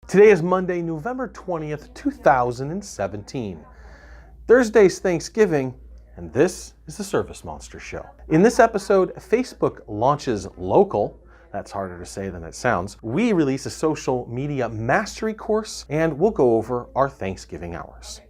Today is Monday, November 20th, 2017. Thursday's Thanksgiving, and this is the ServiceMonster Show. In this episode, Facebook launches local. That's harder to say than it sounds. We release a social media mastery course, and we'll go over our Thanksgiving hours.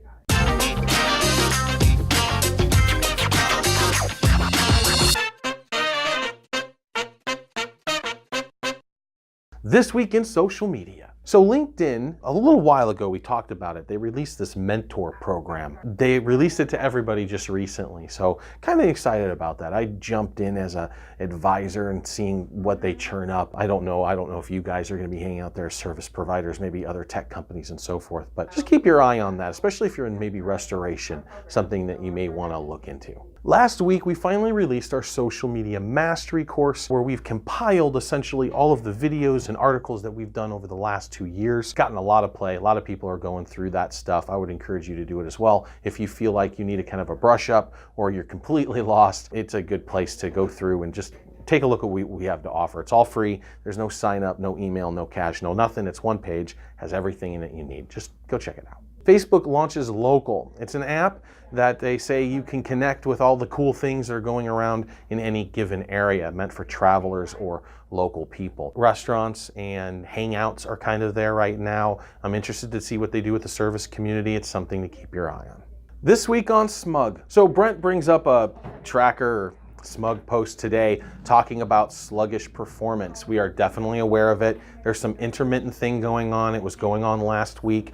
This week in social media. So LinkedIn, a little while ago we talked about it. They released this mentor program. They released it to everybody just recently. So kind of excited about that. I jumped in as an advisor and seeing what they churn up. I don't know if you guys are going to be hanging out there as service providers, maybe other tech companies and so forth. But just keep your eye on that, especially if you're in maybe restoration, something that you may want to look into. Last week, we finally released our social media mastery course where we've compiled essentially all of the videos and articles that we've done over the last 2 years. Gotten a lot of play. A lot of people are going through that stuff. I would encourage you to do it as well. If you feel like you need a kind of a brush up or you're completely lost, it's a good place to go through and just take a look at what we have to offer. It's all free. There's no sign up, no email, no cash, no nothing. It's one page, has everything in it you need. Just go check it out. Facebook launches Local. It's an app that they say you can connect with all the cool things that are going around in any given area, meant for travelers or local people. Restaurants and hangouts are kind of there right now. I'm interested to see what they do with the service community. It's something to keep your eye on. This week on Smug. So Brent brings up a tracker Smug post today talking about sluggish performance. We are definitely aware of it. There's some intermittent thing going on. It was going on last week.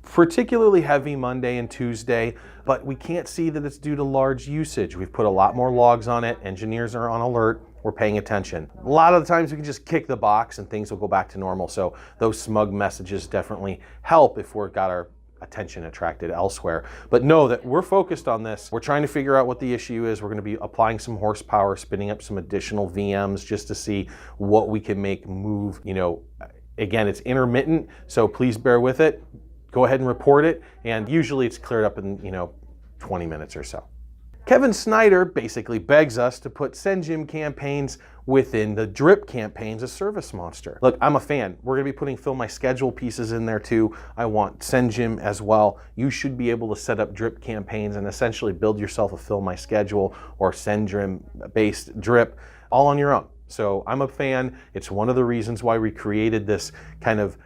Particularly heavy Monday and Tuesday, but we can't see that it's due to large usage. We've put a lot more logs on it. Engineers are on alert. We're paying attention. A lot of the times we can just kick the box and things will go back to normal. So those Smug messages definitely help if we've got our attention attracted elsewhere. But know that we're focused on this. We're trying to figure out what the issue is. We're going to be applying some horsepower, spinning up some additional VMs just to see what we can make move. Again, it's intermittent, so please bear with it. Go ahead and report it, and usually it's cleared up in 20 minutes or so. Kevin Snyder basically begs us to put SendJim campaigns within the drip campaigns of ServiceMonster. Look, I'm a fan. We're going to be putting Fill My Schedule pieces in there too. I want SendJim as well. You should be able to set up drip campaigns and essentially build yourself a Fill My Schedule or SendJim-based drip all on your own. So I'm a fan. It's one of the reasons why we created this kind of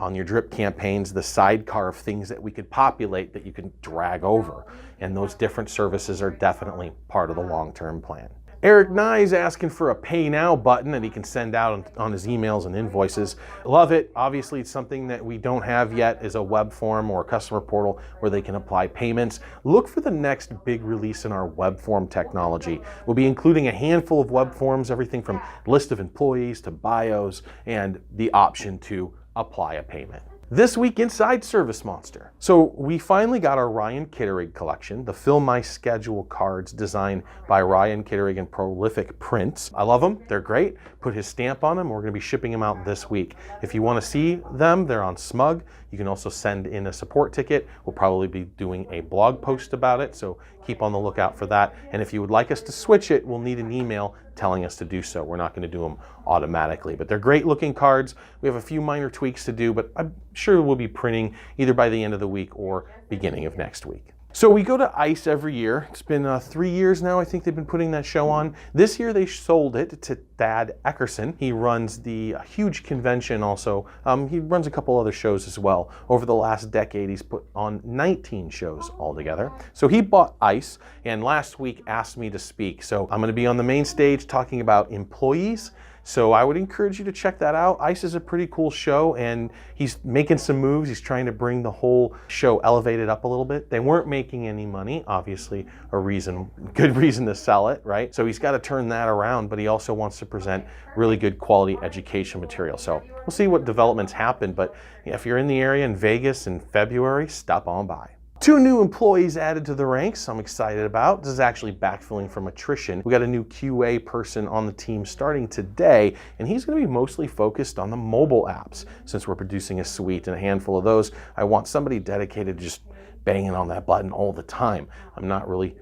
on your drip campaigns, the sidecar of things that we could populate that you can drag over. And those different services are definitely part of the long-term plan. Eric Nye is asking for a Pay Now button that he can send out on his emails and invoices. Love it. Obviously, it's something that we don't have yet is a web form or a customer portal where they can apply payments. Look for the next big release in our web form technology. We'll be including a handful of web forms, everything from list of employees to bios and the option to apply a payment. This week inside ServiceMonster. So we finally got our Ryan Kettering collection, the Fill My Schedule cards designed by Ryan Kettering and Prolific Prints. I love them. They're great. Put his stamp on them. We're going to be shipping them out this week. If you want to see them, they're on Smug. You can also send in a support ticket. We'll probably be doing a blog post about it, so keep on the lookout for that. And if you would like us to switch it, we'll need an email telling us to do so. We're not going to do them automatically, but they're great looking cards. We have a few minor tweaks to do, but I'm sure we'll be printing either by the end of the week or beginning of next week. So we go to ICE every year. It's been 3 years now, I think they've been putting that show on. This year they sold it to Thad Eckerson. He runs the huge convention also. He runs a couple other shows as well. Over the last decade, he's put on 19 shows altogether. So he bought ICE and last week asked me to speak. So I'm going to be on the main stage talking about employees. So I would encourage you to check that out. ICE is a pretty cool show and he's making some moves. He's trying to bring the whole show elevated up a little bit. They weren't making any money, obviously good reason to sell it, right? So he's got to turn that around, but he also wants to present really good quality education material. So we'll see what developments happen, but if you're in the area in Vegas in February, stop on by. 2 new employees added to the ranks I'm excited about. This is actually backfilling from attrition. We got a new QA person on the team starting today, and he's going to be mostly focused on the mobile apps. Since we're producing a suite and a handful of those, I want somebody dedicated to just banging on that button all the time. I'm not really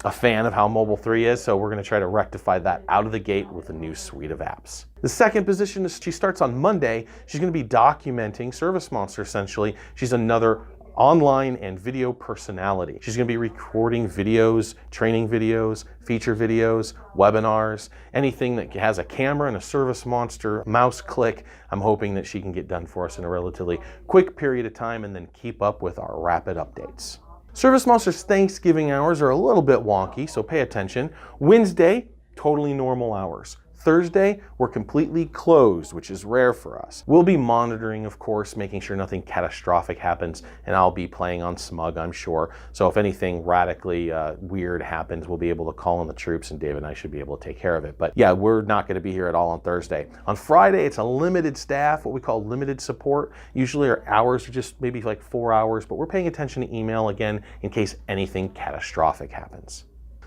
a fan of how Mobile 3 is, so we're going to try to rectify that out of the gate with a new suite of apps. The second position is she starts on Monday. She's going to be documenting ServiceMonster essentially. She's another online and video personality. She's going to be recording videos, training videos, feature videos, webinars, anything that has a camera and a ServiceMonster mouse click. I'm hoping that she can get done for us in a relatively quick period of time and then keep up with our rapid updates. ServiceMonster's Thanksgiving hours are a little bit wonky, so pay attention. Wednesday, totally normal hours. Thursday, we're completely closed, which is rare for us. We'll be monitoring, of course, making sure nothing catastrophic happens, and I'll be playing on smug, I'm sure. So if anything radically weird happens, we'll be able to call in the troops, and Dave and I should be able to take care of it. But yeah, we're not going to be here at all on Thursday. On Friday, it's a limited staff, what we call limited support. Usually our hours are just maybe like 4 hours, but we're paying attention to email again in case anything catastrophic happens.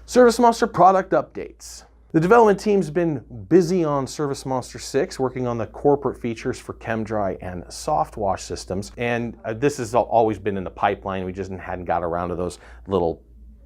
ServiceMonster product updates. The development team's been busy on ServiceMonster 6, working on the corporate features for ChemDry and soft wash systems. And this has always been in the pipeline. We just hadn't got around to those little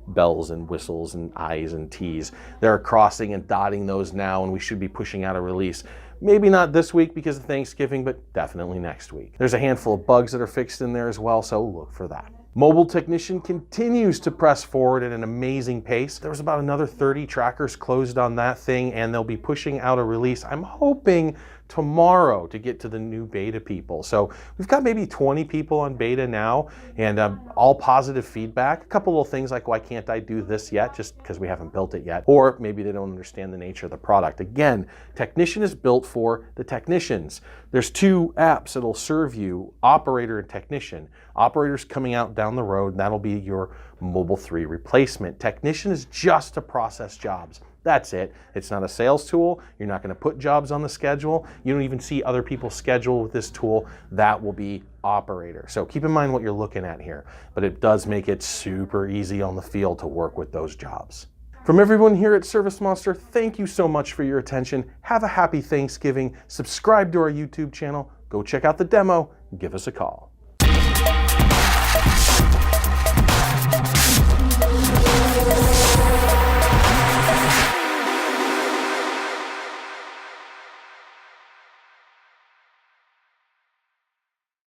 bells and whistles and I's and T's. They're crossing and dotting those now, and we should be pushing out a release. Maybe not this week because of Thanksgiving, but definitely next week. There's a handful of bugs that are fixed in there as well, so look for that. Mobile Technician continues to press forward at an amazing pace. There was about another 30 trackers closed on that thing, and they'll be pushing out a release, I'm hoping tomorrow, to get to the new beta people. So we've got maybe 20 people on beta now, and all positive feedback. A couple little things like, why can't I do this yet? Just because we haven't built it yet. Or maybe they don't understand the nature of the product. Again, Technician is built for the technicians. There's 2 apps that'll serve you, Operator and Technician. Operator's coming out down the road, and that'll be your Mobile 3 replacement. Technician is just to process jobs. That's it. It's not a sales tool. You're not going to put jobs on the schedule. You don't even see other people's schedule with this tool. That will be Operator. So keep in mind what you're looking at here, but it does make it super easy on the field to work with those jobs. From everyone here at ServiceMonster, thank you so much for your attention. Have a happy Thanksgiving. Subscribe to our YouTube channel. Go check out the demo. Give us a call.